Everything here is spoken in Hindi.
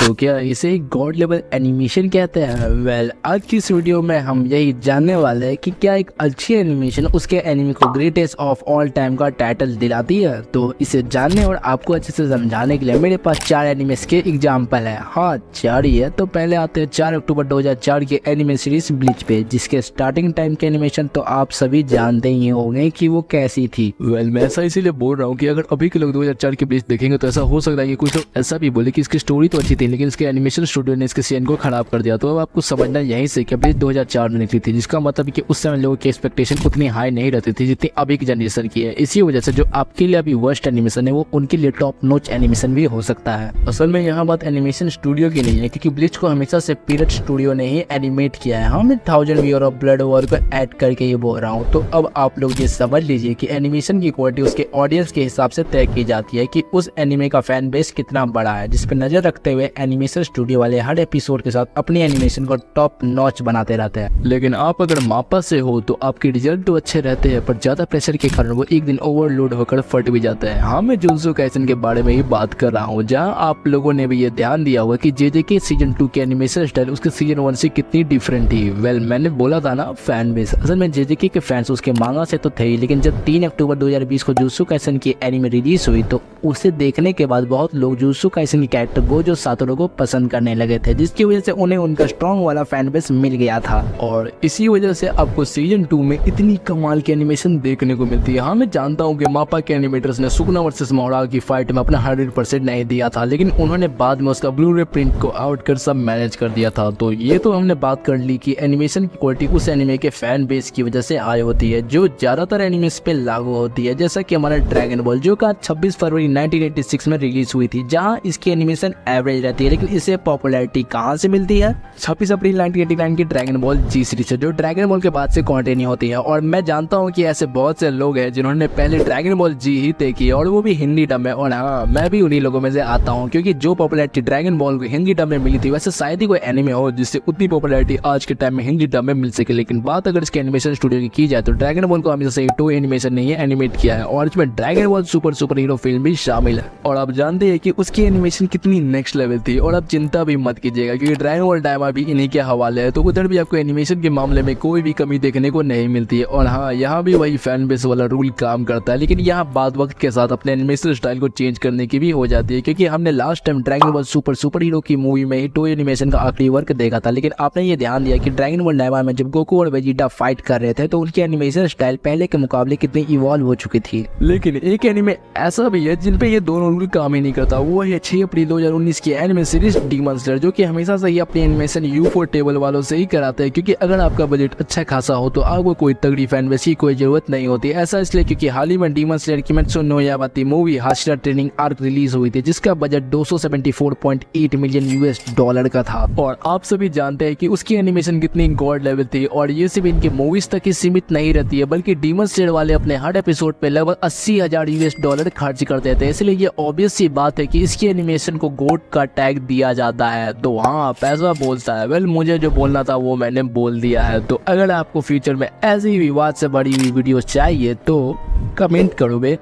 तो क्या इसे गॉड लेवल एनिमेशन कहते हैं? वेल, आज की इस वीडियो में हम यही जानने वाले हैं कि क्या एक अच्छी एनिमेशन उसके एनिमे को ग्रेटेस्ट ऑफ ऑल टाइम का टाइटल दिलाती है। तो इसे जानने और आपको अच्छे से समझाने के लिए मेरे पास 4 एनिमेस के एग्जाम्पल है। हाँ, 4 ही है। तो पहले आते हैं 4 अक्टूबर 2004 के एनिमे सीरीज ब्लीच पे, जिसके स्टार्टिंग टाइम के एनिमेशन तो आप सभी जानते ही होंगे कि वो कैसी थी। वेल, मैं ऐसा इसीलिए बोल रहा हूँ कि अगर अभी के लोग 2004 के ब्लीच देखेंगे तो ऐसा हो सकता है कि कुछ लोग ऐसा भी बोले कि इसकी स्टोरी तो अच्छी थी लेकिन इसके एनिमेशन स्टूडियो ने इसके सीन को खराब कर दिया। तो अब आपको समझना यहीं से कि ब्लीच 2004 में निकली थी, जिसका मतलब कि उस समय लोगों की एक्सपेक्टेशन उतनी हाई नहीं रहती थी जितनी अभी की जनरेशन की है। इसी वजह से जो आपके लिए अभी वर्स्ट एनिमेशन है वो उनके लिए टॉप नॉच एनिमेशन भी हो सकता है। असल में यहाँ बात एनिमेशन स्टूडियो की नहीं है, क्योंकि ब्लीच को हमेशा से पीरियड स्टूडियो ने ही एनिमेट किया है। हाँ, मैं 1000 ईयर ऑफ ब्लड वॉर को ऐड करके ये बोल रहा हूँ। तो अब आप लोग ये समझ लीजिए कि एनिमेशन की क्वालिटी उसके ऑडियंस के हिसाब से तय की जाती है कि उस एनिमे का फैन बेस कितना बड़ा है, जिस पर नजर रखते हुए एनिमेशन स्टूडियो वाले हर एपिसोड के साथ अपनी एनिमेशन को टॉप नॉच बनाते रहते हैं। लेकिन आप अगर मापा से हो तो आपके रिजल्ट तो अच्छे रहते हैं, पर ज्यादा प्रेशर के कारण वो एक दिन ओवरलोड होकर फट भी जाता है। हाँ, मैं जुजुत्सु काइसेन के बारे में ही बात कर रहा हूँ, जहाँ आप लोगों ने भी ये ध्यान दिया होगा कि जेजेके सीजन 2 के एनिमेशन स्टाइल उसके सीजन 1 से कितनी डिफरेंट थी। वेल, मैंने बोला था ना, फैन बेस। असल में जेजेके के फैंस उसके मांगा से तो थे ही, लेकिन जब 3 अक्टूबर 2020 को जुजुत्सु काइसेन की एनिमे रिलीज हुई तो उसे देखने के बाद बहुत लोग जुजुत्सु काइसेन के कैरेक्टर गोजो सातोरू को पसंद करने लगे थे, जिसकी वजह से उन्हें उनका स्ट्रॉन्ग वाला फैन बेस मिल गया था। और इसी वजह से आपको सीजन 2 में इतनी कमाल की एनिमेशन देखने को मिलती है। हाँ, मैं जानता हूँ कि मापा के एनिमेटर्स ने सुकुना वर्सेस मोरा की फाइट में अपना 100% नहीं दिया था, लेकिन उन्होंने बाद में उसका ब्लू रे प्रिंट को आउट कर सब मैनेज कर दिया था। तो ये तो हमने बात कर ली कि एनिमेशन की क्वालिटी उस एनिमे के फैन बेस की वजह से हाई होती है, जो ज्यादातर एनिमेस पे लागू होती है। जैसा कि हमारा ड्रैगन बॉल, जो का 26 फरवरी 1986 में रिलीज हुई थी, जहाँ इसकी एनिमेशन एवरेज रहती है, लेकिन इसे पॉपुलैरिटी कहाँ से मिलती है? 26 अप्रैल 1989 की ड्रैगन बॉल जी सीरीज से, जो ड्रैगन बॉल के बाद से कंटिन्यू होती है। और मैं जानता हूँ कि ऐसे बहुत से लोग हैं जिन्होंने पहले ड्रैगन बॉल जी ही तय की, और वो भी हिंदी डब में। और हाँ, मैं भी उन्हीं लोगों में से आता हूँ, क्योंकि जो पॉपुलैरिटी ड्रैगन बॉल को हिंदी डब में मिली थी, वैसे शायद ही कोई एनिमे हो जिससे उतनी पॉपुलैरिटी आज के टाइम में हिंदी डब में मिल सके। लेकिन बात अगर इसके एनिमेशन स्टूडियो की जाए तो ड्रैगन बॉल को हमेशा से टो एनिमेशन नहीं है एनिमेट किया है, और इसमें dragon ball super hero film भी शामिल है। और आप जानते हैं कि उसकी एनिमेशन कितनी नेक्स्ट लेवल थी। और अब चिंता भी मत कीजिएगा, क्योंकि ड्रैगन बॉल डायमा भी इन्हीं के हवाले है, तो उधर भी आपको एनिमेशन के मामले में कोई भी कमी देखने को नहीं मिलती है। और हाँ, यहाँ भी वही फैन बेस वाला रूल काम करता है, लेकिन यहाँ बाद वक्त के साथ अपने एनिमेशन स्टाइल को चेंज करने की भी हो जाती है, क्योंकि हमने last time dragon ball super hero की मूवी में ही टो एनिमेशन का आखिरी वर्क देखा था। लेकिन आपने ये ध्यान दिया कि ड्रैगन बॉल डायमा में जब गोकू और वेजिटा फाइट कर रहे थे तो उनकी एनिमेशन स्टाइल पहले के मुकाबले कितनी इवॉल्व हो चुकी थी। लेकिन एक एनिमे ऐसा भी है जिन पे ये दोनों रूल काम ही नहीं करता, वो है 6 अप्रैल 2019 की एनिमे सीरीज डीमन स्लेयर, जो कि हमेशा से ही अपनी एनिमेशन U4 टेबल वालों से ही कराते हैं, क्योंकि अगर आपका बजट अच्छा खासा हो तो आपको कोई तगड़ी फैन बेस की कोई जरूरत नहीं होती। ऐसा इसलिए क्योंकि हाल ही में Demon Slayer Kimetsu no Yaiba movie Hashira training arc release हुई थी, जिसका बजट $274.8 मिलियन का था। और आप सभी जानते हैं कि उसकी एनिमेशन कितनी गॉड लेवल थी। और ये सिर्फ इनके मूवीज तक ही सीमित नहीं रहती है, बल्कि डीमन स्लेयर वाले अपने हर एपिसोड पे लगभग $80,000 खर्च करते थे। इसलिए ये ऑब्वियस सी बात है कि इसकी एनिमेशन को गोट का टैग दिया जाता है। तो हाँ, पैसा बोलता है। वेल, मुझे जो बोलना था वो मैंने बोल दिया है। तो अगर आपको फ्यूचर में ऐसी विवाद से बड़ी हुई वीडियो चाहिए तो कमेंट करो बे।